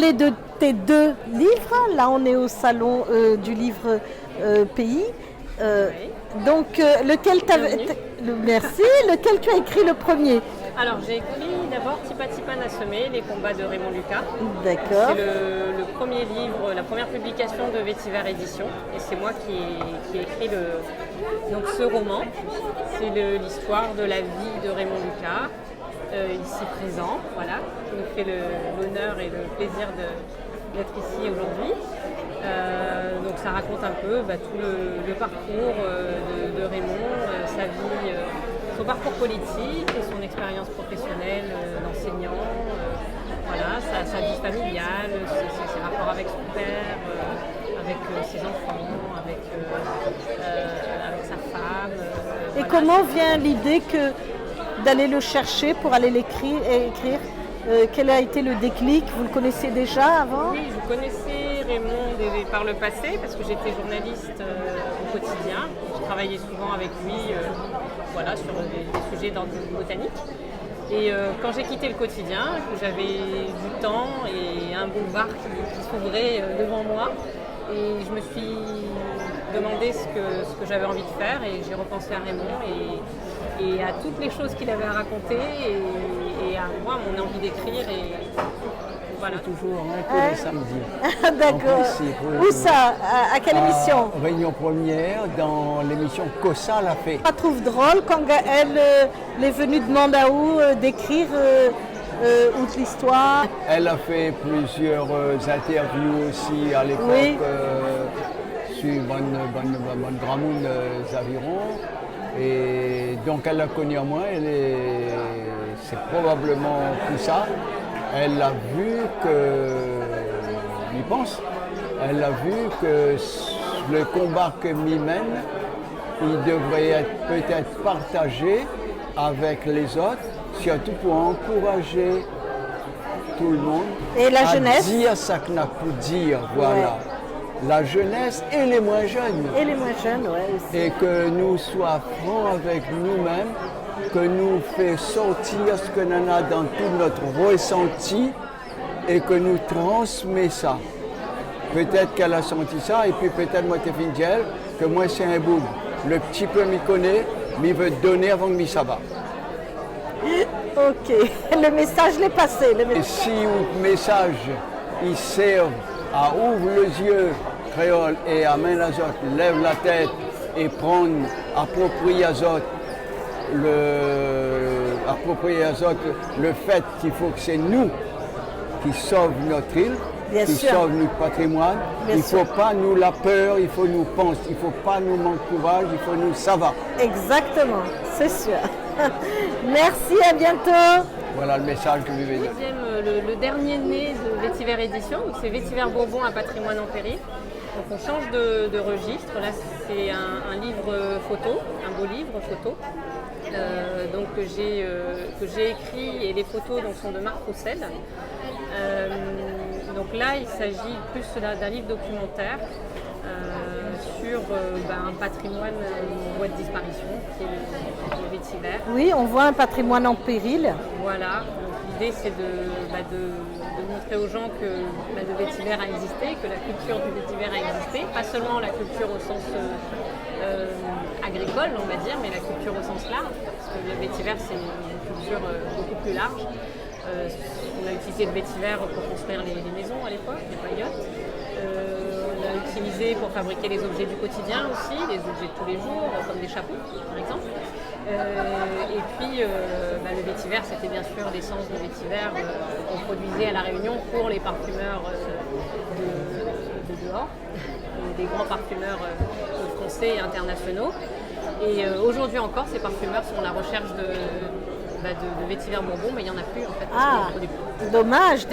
De tes deux livres, là on est au salon du livre Pays. Lequel merci, lequel tu as écrit le premier? Alors j'ai écrit d'abord Tipa Tipa Nassomé, les combats de Raymond Lucas. D'accord. C'est le premier livre, la première publication de Vétiver Édition, et c'est moi qui ai écrit donc ce roman. C'est l'histoire de la vie de Raymond Lucas. Ici présent, voilà, qui nous fait l'honneur et le plaisir d'être ici aujourd'hui. Donc ça raconte un peu tout le parcours de Raymond, sa vie, son parcours politique, son expérience professionnelle d'enseignant, voilà, sa vie familiale, ses rapports avec son père, avec ses enfants, avec sa femme. Et voilà. Comment vient l'idée d'aller le chercher pour aller l'écrire et écrire? Quel a été le déclic? Vous le connaissiez déjà avant? Oui, je connaissais Raymond par le passé parce que j'étais journaliste au quotidien. Je travaillais souvent avec lui voilà, sur des sujets botanique. Et quand j'ai quitté le quotidien, que j'avais du temps et un boulevard qui s'ouvrait devant moi, et je me suis demandé ce que j'avais envie de faire, et j'ai repensé à Raymond et à toutes les choses qu'il avait à raconter et à moi, mon envie d'écrire. Et voilà. Toujours un peu le samedi. D'accord. Où ça? À quelle émission? Réunion première, dans l'émission Kossa l'a fait. Je la trouve drôle quand elle est venue demander à vous d'écrire outre l'histoire. Elle a fait plusieurs interviews aussi à l'époque, oui. Sur Bonne Gramoun Zaviron. Et donc elle l'a connu à moi, c'est probablement tout ça. Elle a vu j'y pense, elle a vu que le combat que m'y mène, il devrait être peut-être partagé avec les autres, surtout pour encourager tout le monde et la jeunesse. Dire ça qu'on a pu dire, voilà. Ouais. La jeunesse et les moins jeunes. Et les moins jeunes, oui. Aussi. Et que nous soyons francs avec nous-mêmes, que nous fait sortir ce que l'on a dans tout notre ressenti et que nous transmet ça. Peut-être qu'elle a senti ça et puis peut-être moi t'es fingel, que moi c'est un boum. Le petit peu m'y connaît, mais veut donner avant que m'y ça va. Ok, le message l'est passé. Et si le message, il sert à ouvrir les yeux créole et à main la zote, lève la tête et prendre, approprier à zote le fait qu'il faut que c'est nous qui sauvons notre île, bien qui sûr. sauvons notre patrimoine. Bien il ne faut pas nous la peur, il faut nous penser, il ne faut pas nous manquer de courage, il faut nous ça va. Exactement, c'est sûr. Merci, à bientôt. Voilà le message que je vais dire. Le dernier né de Vétiver Édition, c'est Vétiver Bourbon, un patrimoine en péril. Donc on change de registre. Là, c'est un livre photo, un beau livre photo, que j'ai écrit, et les photos donc, sont de Marc Roussel. Donc là, il s'agit plus d'un livre documentaire sur un patrimoine en voie de disparition, qui est le Vétiver. Oui, on voit un patrimoine en péril. Voilà. L'idée, c'est de montrer aux gens que le vétiver a existé, que la culture du vétiver a existé, pas seulement la culture au sens agricole, on va dire, mais la culture au sens large, parce que le vétiver, c'est une culture beaucoup plus large. On a utilisé le vétiver pour construire les maisons à l'époque, les paillotes. On l'a utilisé pour fabriquer les objets du quotidien aussi, les objets de tous les jours, comme des chapeaux, par exemple. Et puis, le vétiver, c'était bien sûr l'essence de vétiver qu'on produisait à La Réunion pour les parfumeurs de dehors, des grands parfumeurs français et internationaux. Et aujourd'hui encore, ces parfumeurs sont à la recherche de vétiver Bourbon, mais il n'y en a plus en fait. Ah, dommage.